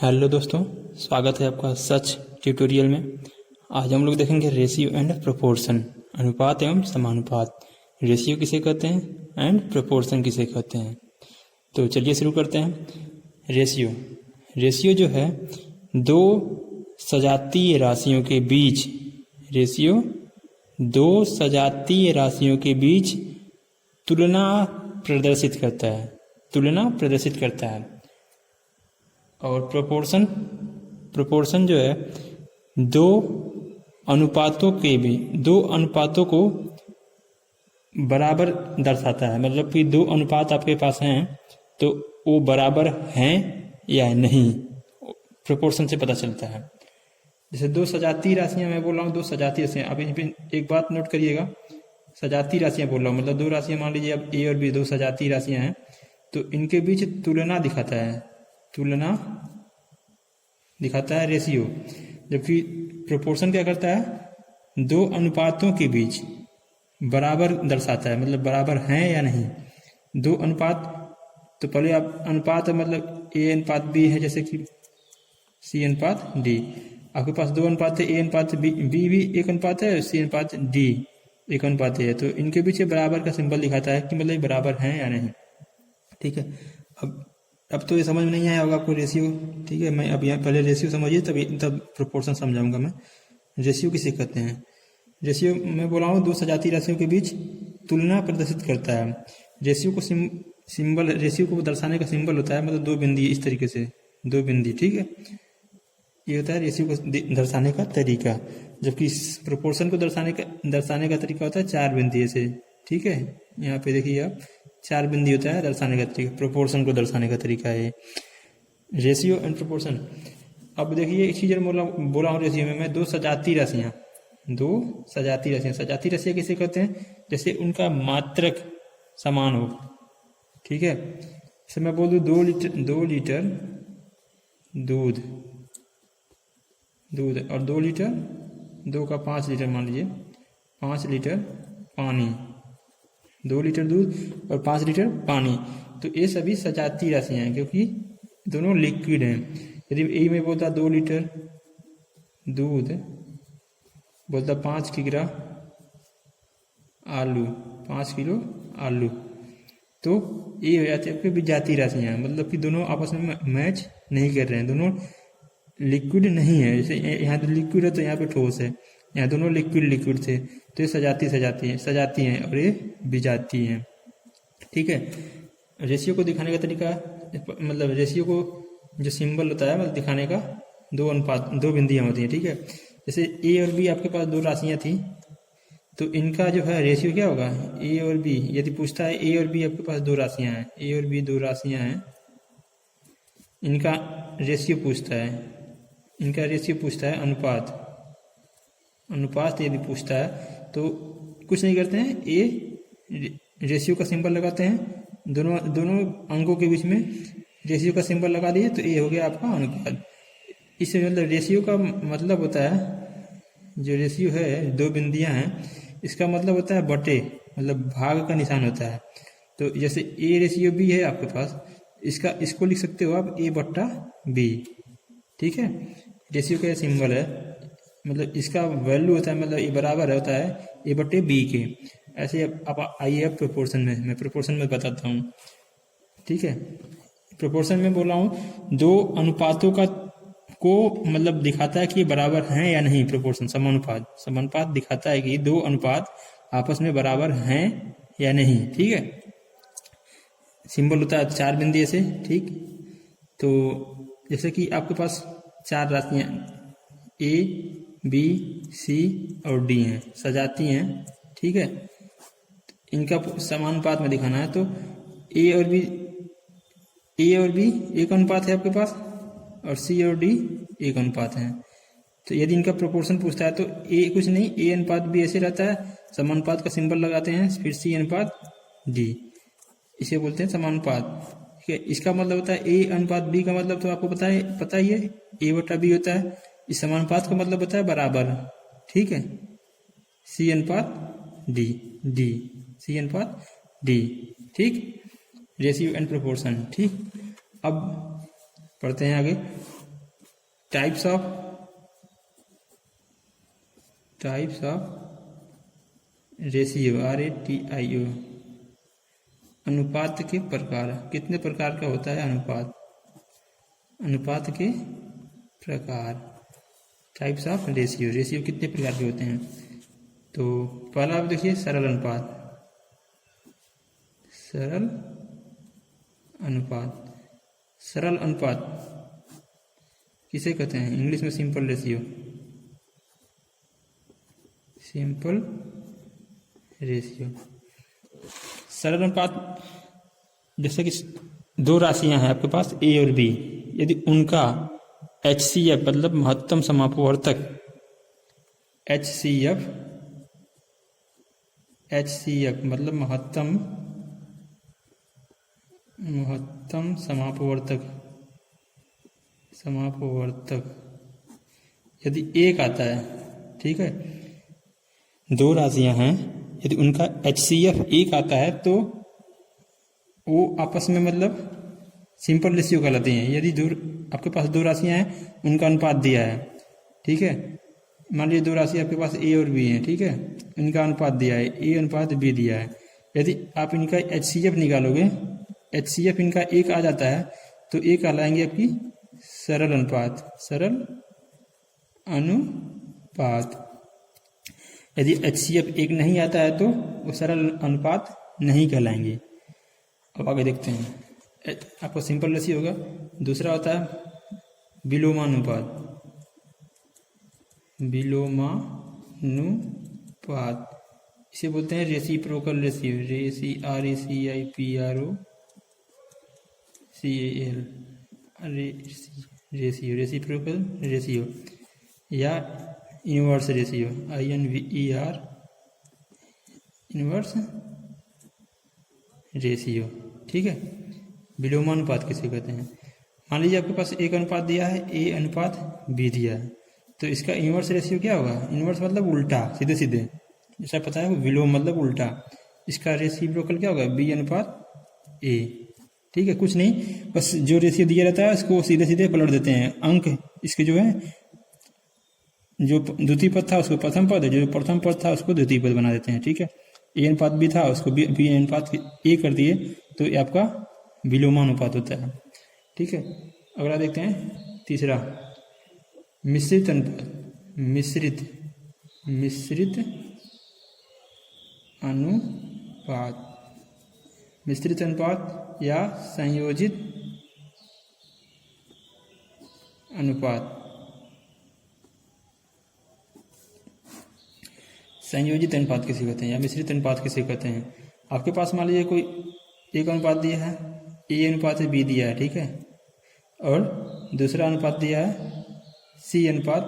Hello दोस्तों, स्वागत है आपका सच ट्यूटोरियल में। आज हम लोग देखेंगे रेशियो एंड प्रोपोर्शन, अनुपात एवं समानुपात। रेशियो किसे कहते हैं एंड प्रोपोर्शन किसे कहते हैं, तो चलिए शुरू करते हैं। रेशियो जो है दो सजातीय राशियों के बीच, रेशियो दो सजातीय राशियों के बीच तुलना प्रदर्शित करता है। और प्रोपोर्शन जो है दो अनुपातों को बराबर दर्शाता है। मतलब कि दो अनुपात आपके पास हैं तो वो बराबर हैं या नहीं, प्रोपोर्शन से पता चलता है। जैसे दो सजातीय राशियां मैं बोल रहा हूँ, दो सजातीय राशियां। अब इन पे एक बात नोट करिएगा, सजातीय राशियां बोल रहा हूँ, मतलब दो राशियां मान लीजिए अब ए और बी, दो सजातीय राशियां हैं, तो इनके बीच तुलना दिखाता है रेशियो। जबकि प्रोपोर्शन क्या करता है, दो अनुपातों के बीच बराबर दर्शाता है, मतलब बराबर हैं या नहीं। दो अनुपात, तो पहले आप अनुपात मतलब ए अनुपात बी है, जैसे कि सी अनुपात डी। आपके पास दो अनुपात है, ए अनुपात बी भी एक अनुपात है, सी अनुपात डी एक अनुपात है, तो इनके बीच बराबर का सिंबल दिखाता है कि मतलब बराबर हैं या नहीं। ठीक है, अब तो ये समझ में नहीं आया होगा आपको रेशियो। ठीक है, मैं अब यहाँ पहले रेशियो समझिए तब प्रोपोर्शन समझाऊंगा मैं। रेशियो किसे कहते हैं? रेशियो मैं बोला हूँ दो सजातीय राशियों के बीच तुलना प्रदर्शित करता है। रेशियो को दर्शाने का सिंबल होता है, मतलब दो बिंदी, इस तरीके से दो बिंदी। ठीक है, ये होता है रेशियो को दर्शाने का तरीका। जबकि प्रोपोर्शन को दर्शाने का तरीका होता है चार बिंदी ऐसे। ठीक है, यहाँ पे देखिए आप, चार बिंदी होता है दर्शाने का तरीका, प्रोपोर्शन को दर्शाने का तरीका है रेशियो एंड प्रोपोर्शन। अब देखिए एक चीज बोला हूँ रेशियो में मैं, दो सजातीय राशियां किसे कहते हैं? जैसे उनका मात्रक समान हो। ठीक है, जैसे मैं बोल दूं 2 लीटर दूध और 2 लीटर, 2 का 5 लीटर मान लीजिए, 5 लीटर पानी, 2 लीटर दूध और 5 लीटर पानी। तो ये सभी सजातीय राशियां हैं क्योंकि दोनों लिक्विड हैं। यदि यही में बोलता 2 लीटर दूध, बोलता 5 किलो आलू, तो ये हो जाती है आपके विजातीय राशियां, मतलब कि दोनों आपस में मैच नहीं कर रहे हैं, दोनों लिक्विड नहीं है। जैसे यहाँ तो लिक्विड है तो यहाँ पे ठोस है, यहाँ दोनों लिक्विड थे, तो ये सजाती हैं और ये विजातीय हैं। ठीक है, रेशियो को दिखाने का तरीका, मतलब रेशियो को जो सिंबल होता है मतलब दिखाने का, दो बिंदियां होती हैं। ठीक है, जैसे ए और बी आपके पास दो राशियां थी, तो इनका जो है रेशियो क्या होगा, ए और बी। यदि पूछता है ए और बी आपके पास दो राशियां हैं, ए और बी दो राशियां हैं, इनका रेशियो पूछता है अनुपात यदि पूछता है तो कुछ नहीं करते हैं, ए रेशियो का सिंबल लगाते हैं, दोनों अंकों के बीच में रेशियो का सिंबल लगा दिए तो ये हो गया आपका अनुपात। इससे मतलब रेशियो का मतलब होता है, जो रेशियो है दो बिंदियां हैं, इसका मतलब होता है बटे, मतलब भाग का निशान होता है। तो जैसे ए रेशियो बी है आपके पास, इसको लिख सकते हो आप ए बट्टा बी। ठीक है, रेशियो का सिंबल है, मतलब इसका वैल्यू होता है, मतलब ये बराबर होता है ए बट्टे बी के। ऐसे आप आइए अब प्रोपोर्शन में, मैं प्रोपोर्शन में बताता हूँ। ठीक है, प्रोपोर्शन में बोला हूँ दो अनुपातों को मतलब दिखाता है कि ये बराबर हैं या नहीं। प्रोपोर्शन समानुपात दिखाता है कि दो अनुपात आपस में बराबर हैं या नहीं। ठीक है, सिंबल होता है चार बिंदी ऐसे। ठीक, तो जैसे कि आपके पास चार राशियां ए बी सी और डी हैं, सजाती हैं। ठीक है, इनका समानुपात में दिखाना है, तो ए और बी एक अनुपात है आपके पास, और सी और डी एक अनुपात है। तो यदि इनका प्रोपोर्शन पूछता है तो ए कुछ नहीं, ए अनुपात बी ऐसे रहता है, समानुपात का सिंबल लगाते हैं, फिर सी अनुपात डी, इसे बोलते हैं समानुपात। ठीक है, इसका मतलब होता है ए अनुपात बी का मतलब तो आपको पता ही है, ए बटा बी होता है। इस समानुपात का मतलब होता है बराबर। ठीक है, सी अनुपात डी। ठीक, रेशियो एंड प्रोपोर्शन। ठीक, अब पढ़ते हैं आगे। टाइप्स ऑफ रेशियो RATIO, अनुपात के प्रकार। कितने प्रकार का होता है अनुपात? अनुपात के प्रकार, टाइप्स ऑफ रेशियो। रेशियो कितने प्रकार के होते हैं? तो पहला आप देखिए सरल अनुपात। सरल अनुपात, सरल अनुपात किसे कहते हैं? इंग्लिश में सिंपल रेशियो। सिंपल रेशियो, सरल अनुपात। जैसे कि दो राशियां हैं आपके पास A और B, यदि उनका HCF मतलब महत्तम समापवर्तक, HCF मतलब महत्तम समापवर्तक यदि एक आता है, ठीक है, दो राशियां हैं, यदि उनका HCF एक आता है तो वो आपस में मतलब सिंपल रेशियो कहलाती हैं। यदि आपके पास दो राशियां हैं, उनका अनुपात दिया है, ठीक है, मान लीजिए दो राशि आपके पास A और B हैं, ठीक है, इनका अनुपात दिया है, A अनुपात B दिया है। यदि आप इनका HCF निकालोगे, HCF इनका एक आ जाता है तो एक कहलाएंगे आपकी सरल अनुपात। सरल अनुपात। यदि HCF एक नहीं आता है तो वो सरल अनुपात नहीं कहलाएंगे। अब आगे देखते हैं, आपका सिंपल रेशियो होगा। दूसरा होता है विलोमानुपात। विलोमानुपात इसे बोलते हैं reciprocal ratio. Ratio, reciprocal ratio या inverse ratio, INVER, inverse ratio, ठीक है। विलोमानुपात किसे कहते हैं? मान लीजिए आपके पास एक अनुपात दिया है, A अनुपात B दिया है, तो इसका इनवर्स रेशियो क्या होगा? इनवर्स मतलब उल्टा, सीधे सीधे, जैसा पता है विलोम मतलब उल्टा। इसका रेसिप्रोकल क्या होगा? B अनुपात A, ठीक है। कुछ नहीं, बस जो रेशियो दिया रहता है उसको सीधे सीधे पलट देते हैं। अंक इसके जो है, जो द्वितीय पद था उसको प्रथम पद, जो प्रथम पद था उसको द्वितीय पद बना देते हैं, ठीक है। A अनुपात B था, उसको B अनुपात A कर दिए, तो ये आपका विलोमानुपात होता है, ठीक है। अगला देखते हैं तीसरा, मिश्रित अनुपात। मिश्रित अनुपात, मिश्रित अनुपात या संयोजित अनुपात। संयोजित अनुपात किसे कहते हैं या मिश्रित अनुपात किसे कहते हैं? आपके पास मान लीजिए कोई एक अनुपात दिया है, A अनुपात से B दिया है, ठीक है, और दूसरा अनुपात दिया है C अनुपात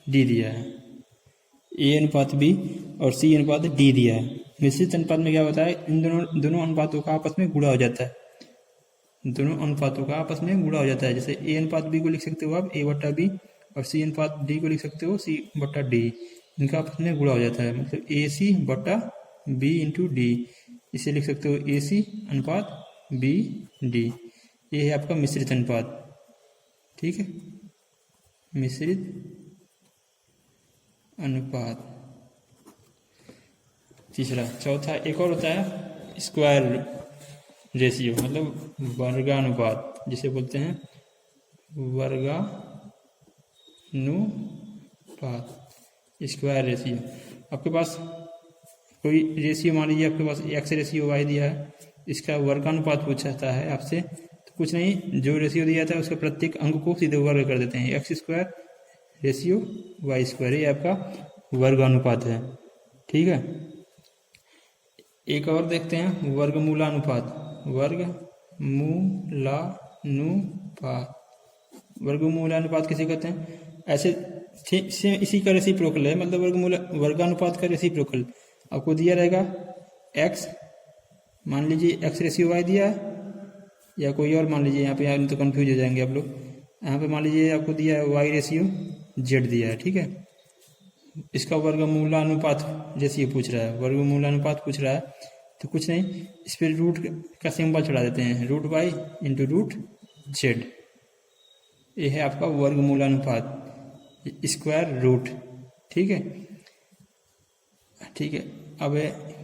D दिया है। A अनुपात B और C अनुपात D दिया है। मिश्रित अनुपात में क्या होता है? इन दोनों अनुपातों का आपस में गुणा हो जाता है। दोनों अनुपातों का आपस में गुणा हो जाता है। जैसे A अनुपात B को लिख सकते हो आप A बट्टा B, और C अनुपात D को लिख सकते हो C बट्टा D। इनका आपस में गुणा हो जाता है, मतलब AC बट्टा B इंटू D। इसे लिख सकते हो AC अनुपात B D। ये है आपका मिश्रित अनुपात, ठीक है, मिश्रित अनुपात। तीसरा, चौथा एक और होता है स्क्वायर रेशियो, मतलब वर्गानुपात, जिसे बोलते हैं वर्गानुपात, स्क्वायर रेशियो। आपके पास कोई रेशियो, मान लीजिए आपके पास X रेशियो Y दिया है, इसका वर्गानुपात पूछता है आपसे, तो कुछ नहीं, जो रेशियो दिया था उसका प्रत्येक अंक को सीधे वर्ग कर देते हैं। X square ratio Y square, ये आपका वर्गानुपात है, ठीक है। एक और देखते हैं वर्गमूलानुपात। वर्गमूलानुपात किसे कहते हैं? ऐसे सेम इसी का रेसिप्रोकल है, मतलब वर्गानुपात का रेसिप्रोकल। आपको दिया रहेगा X, मान लीजिए X रेशियो Y दिया है, या कोई और मान लीजिए, यहाँ पे तो कंफ्यूज हो जाएंगे आप लोग। यहाँ पे मान लीजिए आपको दिया है Y रेशियो Z दिया है, ठीक है। इसका वर्गमूलानुपात रेशियो पूछ रहा है, वर्गमूलानुपात पूछ रहा है, तो कुछ नहीं, इस पर रूट का सिंबल चढ़ा देते हैं, √Y इंटू √Z। ये है आपका वर्गमूलानुपात, स्क्वायर रूट। ठीक है, ठीक है। अब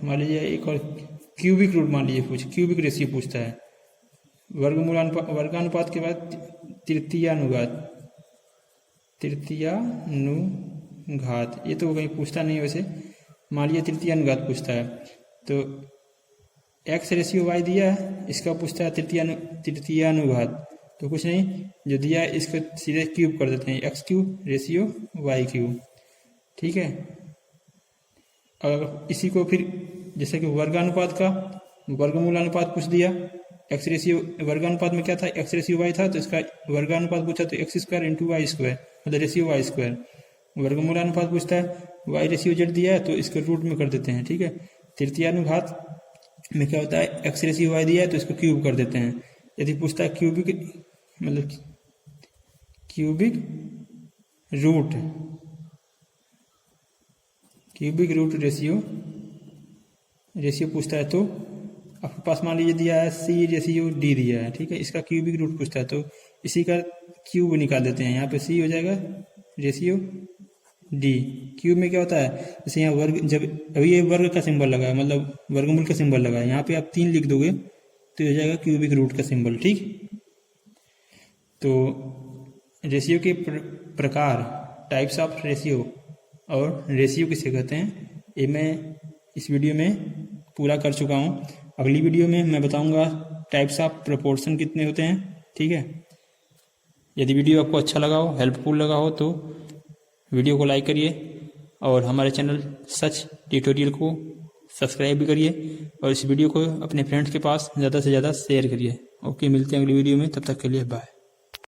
मान लीजिए एक और क्यूबिक रूट मान लीजिए क्यूबिक रेशियो पूछता है। वर्गानुपात के बाद तृतीयानुघात, ये तो कहीं पूछता नहीं वैसे। मान लीजिए तृतीयानुघात पूछता है तो x रेशियो y दिया है, इसका पूछता है तृतीयानुघात, तो कुछ नहीं, जो दिया है इसको सीधे क्यूब कर देते हैं, x cube ratio y cube. ठीक है, अगर इसी को फिर जैसे कि वर्गानुपात का वर्गमूलानुपात पूछ दिया, x रेशियो वर्गानुपात में क्या था, x रेशियो y था, तो इसका वर्गानुपात पूछा तो x square into y square, मतलब रेशियो y स्क्वायर। वर्गमूलानुपात पूछता है, y रेशियो z दिया है तो इसको रूट में कर देते हैं। ठीक है, तृतीयानुघात में क्या होता है, x रेशियो y दिया है तो इसको क्यूब कर देते हैं। यदि पूछता है क्यूबिक मतलब क्यूबिक रूट रेशियो पूछता है, तो आपके पास मान लीजिए दिया है c रेशियो d दिया है। ठीक है, इसका क्यूबिक रूट पूछता है तो इसी का क्यूब निकाल देते हैं, यहाँ पे c हो जाएगा रेशियो d। क्यूब में क्या होता है, जैसे यहाँ वर्ग, जब अभी ये वर्ग का सिंबल लगा है, मतलब वर्गमूल का सिंबल लगा है, यहाँ पे आप 3 लिख दोगे तो हो जाएगा क्यूबिक रूट का सिंबल। ठीक, तो रेशियो के प्रकार, टाइप्स ऑफ रेशियो और रेशियो किसे कहते हैं, ये मैं इस वीडियो में पूरा कर चुका हूँ। अगली वीडियो में मैं बताऊंगा टाइप्स ऑफ प्रोपोर्शन कितने होते हैं। ठीक है, यदि वीडियो आपको अच्छा लगा हो, हेल्पफुल लगा हो, तो वीडियो को लाइक करिए और हमारे चैनल सच ट्यूटोरियल को सब्सक्राइब भी करिए और इस वीडियो को अपने फ्रेंड्स के पास ज़्यादा से ज़्यादा शेयर करिए। ओके, मिलते हैं अगली वीडियो में, तब तक के लिए बाय।